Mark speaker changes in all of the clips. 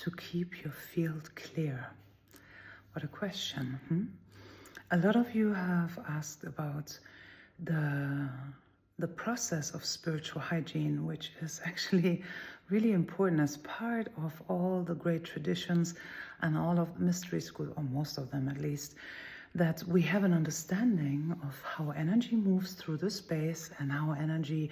Speaker 1: to keep your field clear? What a question. A lot of you have asked about the process of spiritual hygiene, which is actually really important as part of all the great traditions and all of the mystery schools, or most of them at least, that we have an understanding of how energy moves through the space and how energy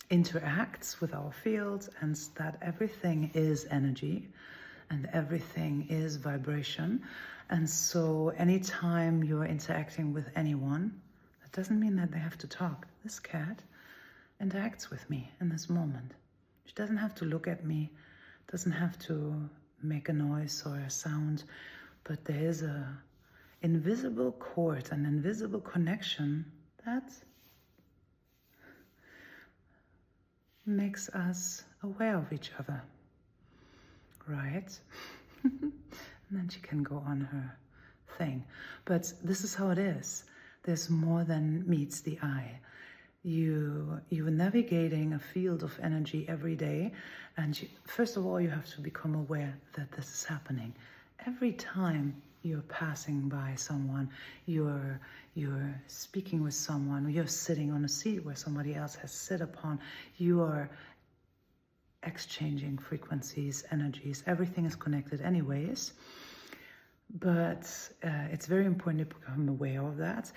Speaker 1: interacts with our fields, and that everything is energy and everything is vibration. And so anytime you're interacting with anyone, that doesn't mean that they have to talk. This cat interacts with me in this moment. She doesn't have to look at me, doesn't have to make a noise or a sound, but there is a invisible cord, an invisible connection that makes us aware of each other, right? And then she can go on her thing. But this is how it is. There's more than meets the eye. You're navigating a field of energy every day, and first of all, you have to become aware that this is happening. Every time you're passing by someone, you're speaking with someone, you're sitting on a seat where somebody else has sit upon, you are exchanging frequencies, energies. Everything is connected anyways, but it's very important to become aware of that.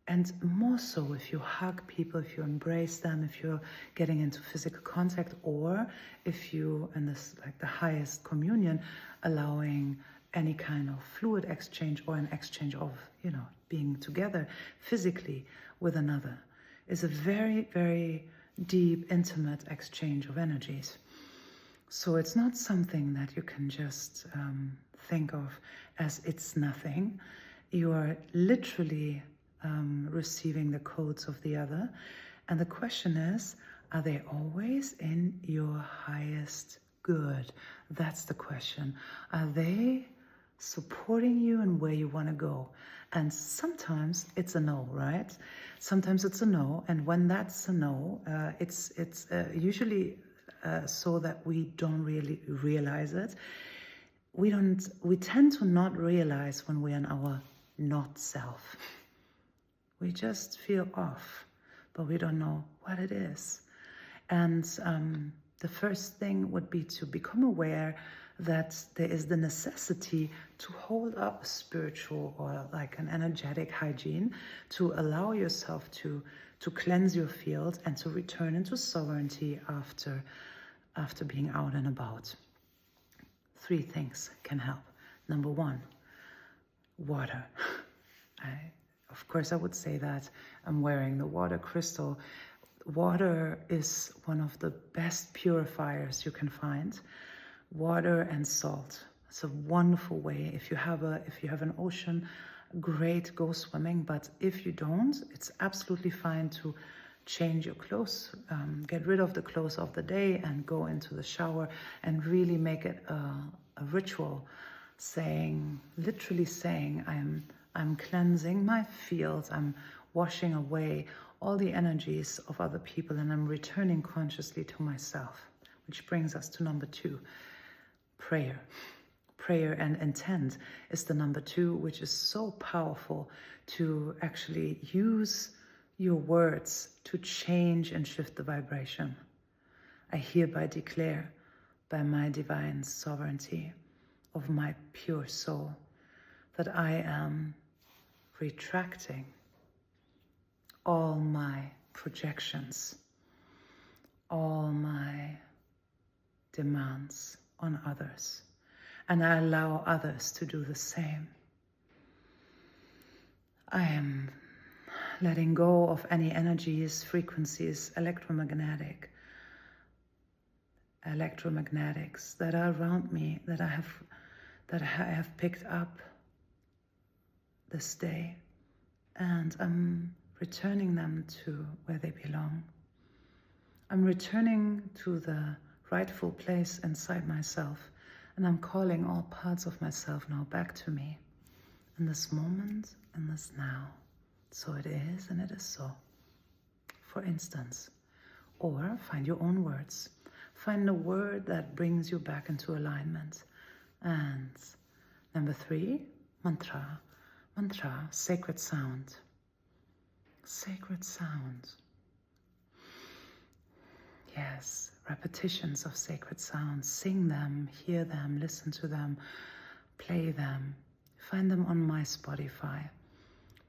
Speaker 1: And more so if you hug people, if you embrace them, if you're getting into physical contact, or if you, and this like the highest communion, allowing any kind of fluid exchange or an exchange of, being together physically with another, is a very, very deep, intimate exchange of energies. So it's not something that you can just think of as it's nothing. You are literally receiving the codes of the other. And the question is, are they always in your highest good? That's the question. Are they supporting you in where you want to go? And sometimes it's a no, right? Sometimes it's a no. And when that's a no, it's usually so that we don't really realize it. We tend to not realize when we're in our not self. We just feel off, but we don't know what it is. And the first thing would be to become aware that there is the necessity to hold up a spiritual or like an energetic hygiene, to allow yourself to cleanse your field and to return into sovereignty after being out and about. 3 things can help. Number 1, water. Of course, I would say that I'm wearing the water crystal. Water is one of the best purifiers you can find. Water and salt. It's a wonderful way. If you have an ocean, great, go swimming. But if you don't, it's absolutely fine to change your clothes, get rid of the clothes of the day and go into the shower and really make it a ritual, literally saying, I'm cleansing my fields, I'm washing away all the energies of other people, and I'm returning consciously to myself. Which brings us to number 2, prayer. Prayer and intent is the number 2, which is so powerful to actually use your words to change and shift the vibration. I hereby declare, by my divine sovereignty of my pure soul, that I am retracting all my projections, all my demands on others, and I allow others to do the same. I am letting go of any energies, frequencies, electromagnetics that are around me, that I have picked up this day, and I'm returning them to where they belong. I'm returning to the rightful place inside myself, and I'm calling all parts of myself now back to me in this moment, in this now. So it is, and it is so. For instance, or find your own words. Find a word that brings you back into alignment. And number 3, mantra. Mantra, sacred sound. Sacred sound. Yes, repetitions of sacred sounds. Sing them, hear them, listen to them, play them. Find them on my Spotify.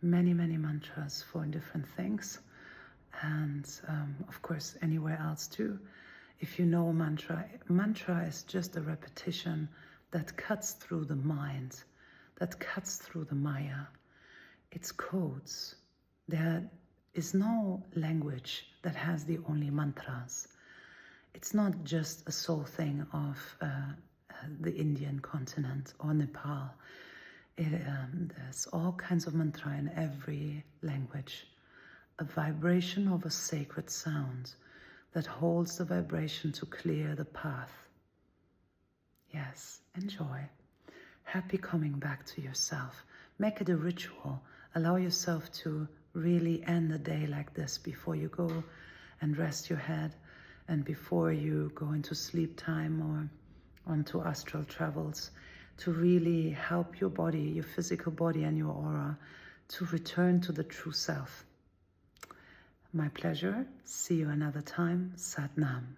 Speaker 1: Many, many mantras for different things. And of course, anywhere else too. If you know a mantra is just a repetition that cuts through the mind, that cuts through the Maya. It's codes. There is no language that has the only mantras. It's not just a soul thing of the Indian continent or Nepal. There's all kinds of mantra in every language. A vibration of a sacred sound that holds the vibration to clear the path. Yes, enjoy. Happy coming back to yourself. Make it a ritual. Allow yourself to really end the day like this before you go and rest your head and before you go into sleep time or onto astral travels, to really help your body, your physical body and your aura to return to the true self. My pleasure. See you another time. Sat Nam.